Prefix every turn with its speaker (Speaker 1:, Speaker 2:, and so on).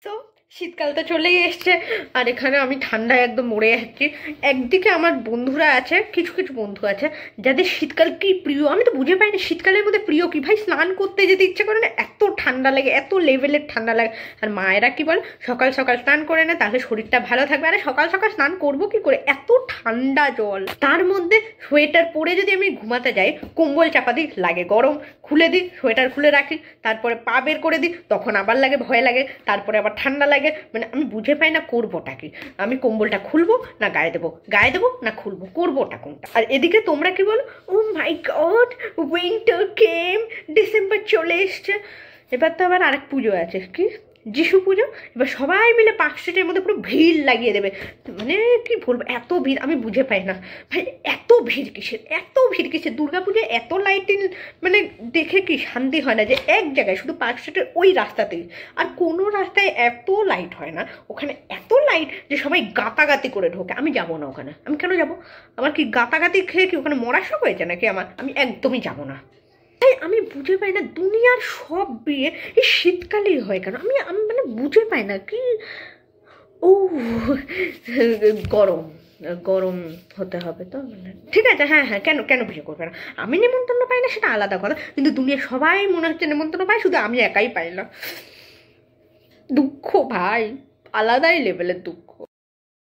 Speaker 1: তো শীতকাল তো চলেই এসছে আর এখানে আমি ঠান্ডায় একদম মরে যাচ্ছি। একদিকে আমার বন্ধুরা আছে, কিছু কিছু বন্ধু আছে যাদের শীতকাল কি প্রিয় আমি তো বুঝে পাই না। শীতকালের মধ্যে প্রিয় কি ভাই, স্নান করতে যেতে ইচ্ছে করে না, এত ঠান্ডা লাগে, এত লেভেলের ঠান্ডা লাগে। আর মায়েরা কি বলে সকাল সকাল স্নান করে না তাহলে শরীরটা ভালো থাকবে। আরে সকাল সকাল স্নান করবো কি করে, এত ঠান্ডা জল, তার মধ্যে সোয়েটার পরে যদি আমি ঘুমাতে যাই কম্বল চাপা দিই লাগে গরম, খুলে দিই সোয়েটার খুলে রাখি, তারপরে পা বের করে দিই তখন আবার লাগে ভয় লাগে, তারপরে আবার ঠান্ডা লাগে। মানে আমি বুঝে পাই না করবোটা কি, আমি কম্বলটা খুলবো না গায়ে দেবো না খুলবো, করবোটা কোনটা। আর এদিকে তোমরা কি বলো, ও মাই গড উইন্টার কেম, ডিসেম্বর চলে এসছে। এবার তো আবার আরেক পুজো আছে, কি যিশু পুজো। এবার সবাই মিলে পার্ক স্ট্রিটের মধ্যে পুরো ভিড় লাগিয়ে দেবে। মানে কি বলবো, এত ভিড় আমি বুঝে পাই না ভাই, এত ভিড় কিসের, এত ভিড় কিসের। দুর্গাপুজোয় এত লাইটিং মানে দেখে কি শান্তি হয় না যে এক জায়গায় শুধু পার্ক স্ট্রিটের ওই রাস্তাতেই, আর কোনো রাস্তায় এত লাইট হয় না। ওখানে এত লাইট যে সবাই গাতাগাতি করে ঢোকে। আমি যাবো না ওখানে, আমি কেন যাবো? আমার কি গাতাগাতি খেয়ে কি ওখানে মরার শখ হয়েছে নাকি আমার? আমি একদমই যাবো না। তাই আমি বুঝে পাই না দুনিয়ার সব বিয়ে এই শীতকালেই হয় কেন, আমি আমি মানে বুঝে পাই না কি। ও গরম, গরম হতে হবে তো, মানে ঠিক আছে, হ্যাঁ হ্যাঁ, কেন কেন বিয়ে করবে না? আমি নেমন্তন্ন পাই না সেটা আলাদা কথা, কিন্তু দুনিয়া সবাই মনে হচ্ছে নেমন্তন্ন পায়, শুধু আমি একাই পাই না। দুঃখ ভাই, আলাদাই লেভেলের দুঃখ।